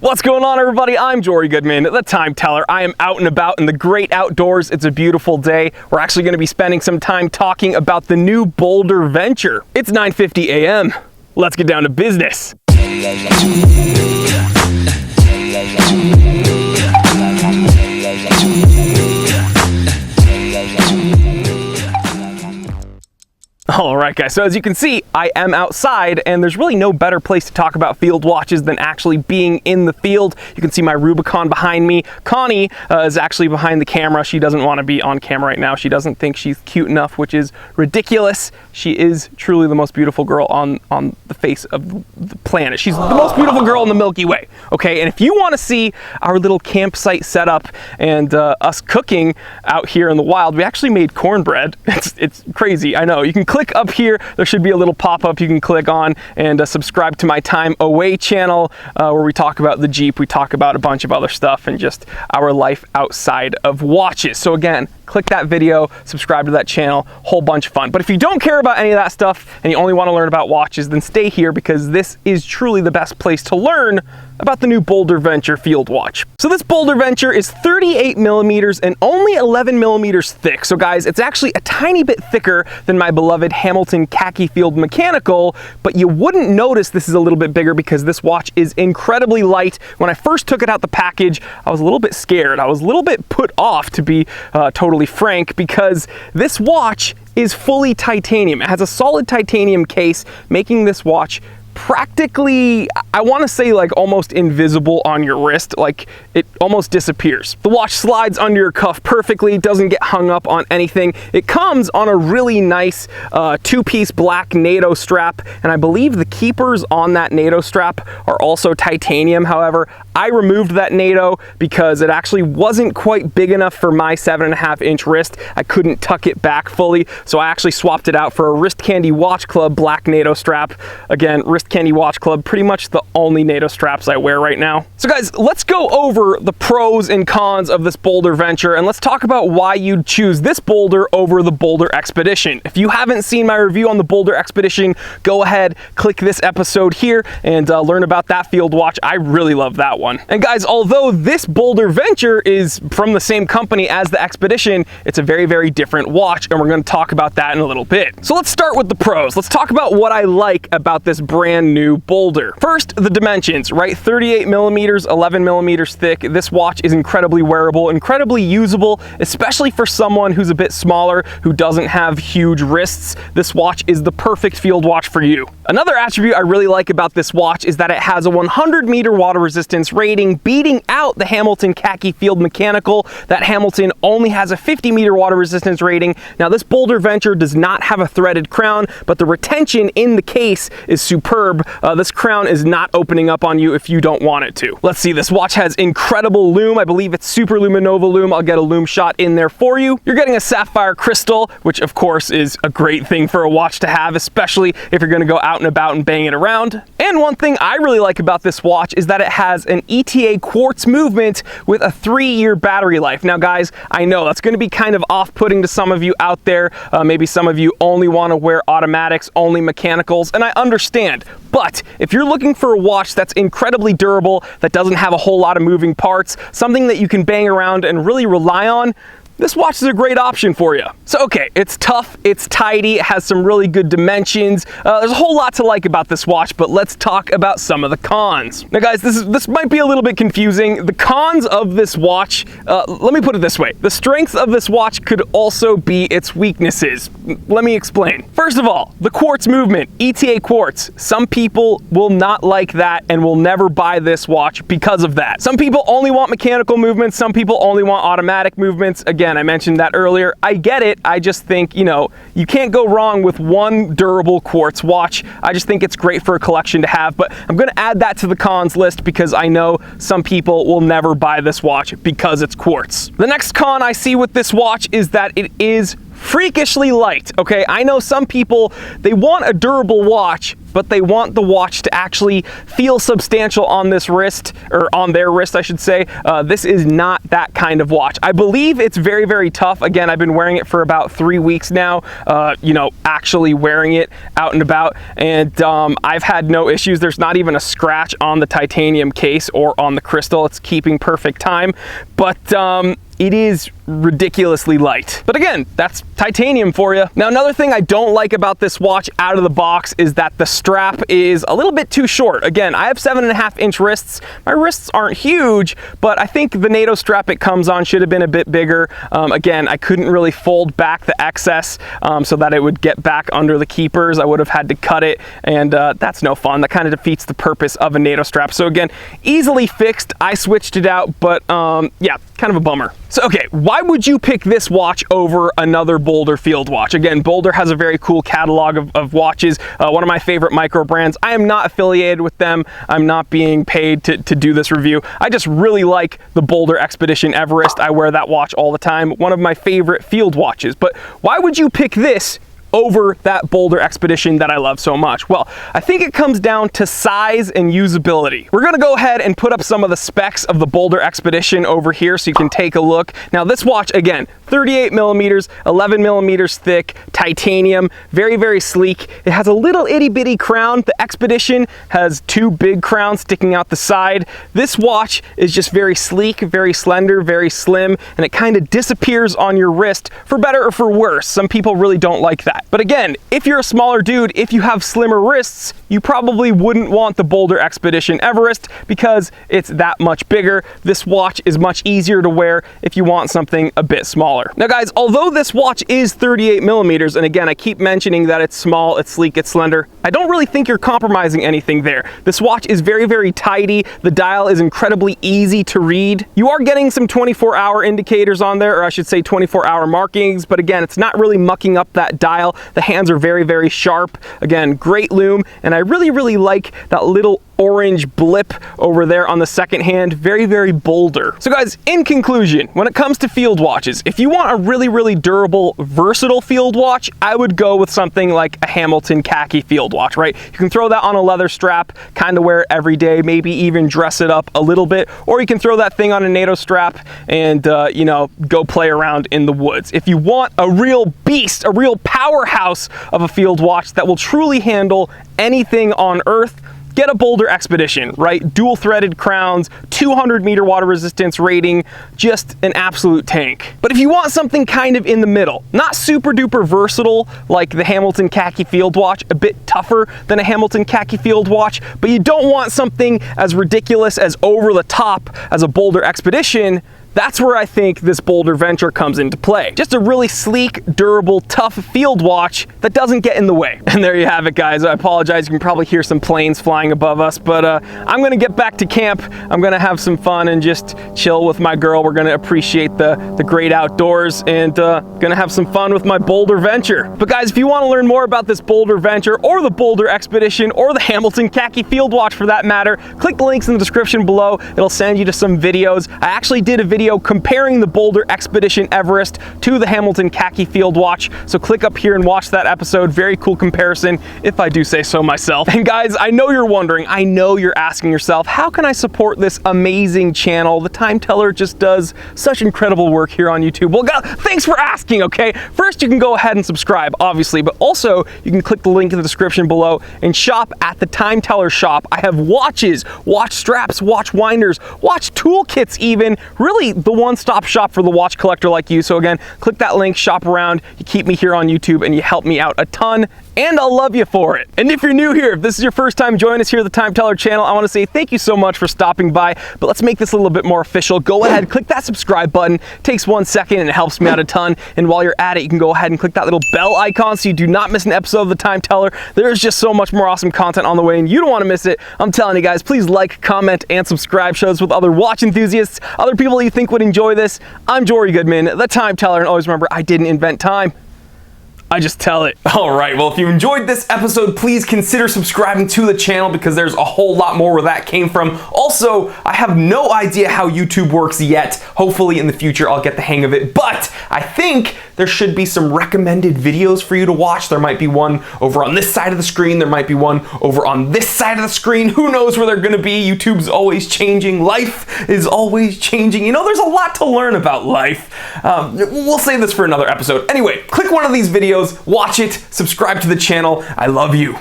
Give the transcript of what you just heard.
What's going on, everybody? I'm Jory Goodman, the Time Teller. I am out and about in the great outdoors. It's a beautiful day. We're actually going to be spending some time talking about the new Boulder venture. It's 9:50 a.m. Let's get down to business. Alright guys, so as you can see, I am outside and there's really no better place to talk about field watches than actually being in the field. You can see my Rubicon behind me. Connie is actually behind the camera. She doesn't want to be on camera right now. She doesn't think she's cute enough, which is ridiculous. She is truly the most beautiful girl on the face of the planet. She's the most beautiful girl in the Milky Way, okay? And if you want to see our little campsite setup and us cooking out here in the wild, we actually made cornbread. It's crazy, I know. You can click up here, there should be a little pop-up you can click on and subscribe to my Time Away channel where we talk about the Jeep, we talk about a bunch of other stuff and just our life outside of watches. So again, click that video, subscribe to that channel, whole bunch of fun. But if you don't care about any of that stuff and you only want to learn about watches, then stay here because this is truly the best place to learn about the new Boulder Venture field watch. So this Boulder Venture is 38 millimeters and only 11 millimeters thick. So guys, it's actually a tiny bit thicker than my beloved Hamilton Khaki Field Mechanical, but you wouldn't notice this is a little bit bigger because this watch is incredibly light. When I first took it out the package, I was a little bit scared. I was a little bit put off, to be totally frank, because this watch is fully titanium. It has a solid titanium case, making this watch practically, I want to say, like almost invisible on your wrist. Like it almost disappears. The watch slides under your cuff perfectly, doesn't get hung up on anything. It comes on a really nice two-piece black NATO strap, and I believe the keepers on that NATO strap are also titanium. However, I removed that NATO because it actually wasn't quite big enough for my 7.5-inch wrist. I couldn't tuck it back fully, so I actually swapped it out for a Wrist Candy Watch Club black NATO strap. Again, Wrist Candy Watch Club, pretty much the only NATO straps I wear right now. So guys, let's go over the pros and cons of this Boulder venture, and let's talk about why you'd choose this Boulder over the Boulder Expedition. If you haven't seen my review on the Boulder Expedition, go ahead, click this episode here, and learn about that field watch. I really love that one. And guys, although this Boulder venture is from the same company as the Expedition, it's a very, very different watch, and we're going to talk about that in a little bit. So let's start with the pros. Let's talk about what I like about this brand new Boulder. First, the dimensions, right? 38 millimeters, 11 millimeters thick. This watch is incredibly wearable, incredibly usable, especially for someone who's a bit smaller, who doesn't have huge wrists. This watch is the perfect field watch for you. Another attribute I really like about this watch is that it has a 100-meter water resistance rating, beating out the Hamilton Khaki Field Mechanical. That Hamilton only has a 50-meter water resistance rating. Now, this Boulder Venture does not have a threaded crown, but the retention in the case is superb. This crown is not opening up on you if you don't want it to. Let's see, this watch has incredible lume. I believe it's Super Luminova lume. I'll get a lume shot in there for you. You're getting a sapphire crystal, which of course is a great thing for a watch to have, especially if you're going to go out and about and bang it around. And one thing I really like about this watch is that it has an ETA quartz movement with a 3-year battery life. Now guys, I know that's going to be kind of off-putting to some of you out there. Maybe some of you only want to wear automatics, only mechanicals, and I understand. But if you're looking for a watch that's incredibly durable, that doesn't have a whole lot of moving parts, something that you can bang around and really rely on, this watch is a great option for you. So okay, it's tough, it's tidy, it has some really good dimensions. There's a whole lot to like about this watch, but let's talk about some of the cons. Now guys, this might be a little bit confusing. The cons of this watch, let me put it this way. The strengths of this watch could also be its weaknesses. Let me explain. First of all, the quartz movement, ETA quartz. Some people will not like that and will never buy this watch because of that. Some people only want mechanical movements, some people only want automatic movements. Again, I mentioned that earlier. I get it. I just think, you know, you can't go wrong with one durable quartz watch. I just think it's great for a collection to have, but I'm going to add that to the cons list because I know some people will never buy this watch because it's quartz. The next con I see with this watch is that it is freakishly light, okay? I know some people, they want a durable watch, but they want the watch to actually feel substantial on this wrist, or on their wrist, I should say. This is not that kind of watch. I believe it's very, very tough. Again, I've been wearing it for about 3 weeks now, you know, actually wearing it out and about, and I've had no issues. There's not even a scratch on the titanium case or on the crystal. It's keeping perfect time, but it is ridiculously light. But again, that's titanium for you. Now, another thing I don't like about this watch out of the box is that the strap is a little bit too short. Again, I have 7.5-inch wrists. My wrists aren't huge, but I think the NATO strap it comes on should have been a bit bigger. Again, I couldn't really fold back the excess so that it would get back under the keepers. I would have had to cut it, and that's no fun. That kind of defeats the purpose of a NATO strap. So again, easily fixed. I switched it out, but yeah, kind of a bummer. So, okay, why would you pick this watch over another Boulder field watch? Again, Boulder has a very cool catalog of watches, one of my favorite micro brands. I am not affiliated with them. I'm not being paid to do this review. I just really like the Boulder Expedition Everest. I wear that watch all the time. One of my favorite field watches. But why would you pick this over that Boulder Expedition that I love so much? Well, I think it comes down to size and usability. We're gonna go ahead and put up some of the specs of the Boulder Expedition over here so you can take a look. Now, this watch, again, 38 millimeters, 11 millimeters thick, titanium, very, very sleek. It has a little itty bitty crown. The Expedition has 2 big crowns sticking out the side. This watch is just very sleek, very slender, very slim, and it kind of disappears on your wrist for better or for worse. Some people really don't like that. But again, if you're a smaller dude, if you have slimmer wrists, you probably wouldn't want the Boulder Expedition Everest because it's that much bigger. This watch is much easier to wear if you want something a bit smaller. Now guys, although this watch is 38 millimeters, and again, I keep mentioning that it's small, it's sleek, it's slender, I don't really think you're compromising anything there. This watch is very, very tidy. The dial is incredibly easy to read. You are getting some 24-hour indicators on there, or I should say 24-hour markings, but again, it's not really mucking up that dial. The hands are very, very sharp. Again, great lume, and I really, really like that little orange blip over there on the second hand. Very, very Boulder. So guys, in conclusion, when it comes to field watches, if you want a really, really durable, versatile field watch, I would go with something like a Hamilton Khaki field watch, right? You can throw that on a leather strap, kind of wear it every day, maybe even dress it up a little bit, or you can throw that thing on a NATO strap and, you know, go play around in the woods. If you want a real beast, a real powerhouse of a field watch that will truly handle anything on Earth, get a Boulder Expedition, right? Dual threaded crowns, 200-meter water resistance rating, just an absolute tank. But if you want something kind of in the middle, not super duper versatile like the Hamilton Khaki field watch, a bit tougher than a Hamilton Khaki field watch, but you don't want something as ridiculous as over the top as a Boulder Expedition, that's where I think this Boulder Venture comes into play. Just a really sleek, durable, tough field watch that doesn't get in the way. And there you have it, guys. I apologize, you can probably hear some planes flying above us, but I'm gonna get back to camp. I'm gonna have some fun and just chill with my girl. We're gonna appreciate the great outdoors and gonna have some fun with my Boulder Venture. But guys, if you wanna learn more about this Boulder Venture or the Boulder Expedition or the Hamilton Khaki field watch for that matter, click the links in the description below. It'll send you to some videos. I actually did a video comparing the Boulder Expedition Everest to the Hamilton Khaki field watch, so click up here and watch that episode. Very cool comparison, if I do say so myself. And guys, I know you're wondering, I know you're asking yourself, how can I support this amazing channel? The Time Teller just does such incredible work here on YouTube. Well, guys, thanks for asking, okay? First, you can go ahead and subscribe, obviously, but also you can click the link in the description below and shop at the Time Teller shop. I have watches, watch straps, watch winders, watch toolkits even, really the one-stop shop for the watch collector like you. So again, click that link, shop around, you keep me here on YouTube and you help me out a ton, and I'll love you for it. And if you're new here, if this is your first time joining us here at the Time Teller channel, I want to say thank you so much for stopping by, but let's make this a little bit more official. Go ahead, click that subscribe button. It takes 1 second and it helps me out a ton. And while you're at it, you can go ahead and click that little bell icon so you do not miss an episode of the Time Teller. There's just so much more awesome content on the way and you don't want to miss it. I'm telling you guys, please like, comment, and subscribe. Show this with other watch enthusiasts, other people you think would enjoy this. I'm Jory Goodman, the Time Teller, and always remember, I didn't invent time. I just tell it. All right, well, if you enjoyed this episode, please consider subscribing to the channel because there's a whole lot more where that came from. Also, I have no idea how YouTube works yet. Hopefully in the future, I'll get the hang of it, but I think there should be some recommended videos for you to watch. There might be one over on this side of the screen. There might be one over on this side of the screen. Who knows where they're gonna be? YouTube's always changing. Life is always changing. You know, there's a lot to learn about life. We'll save this for another episode. Anyway, click one of these videos, watch it, subscribe to the channel. I love you.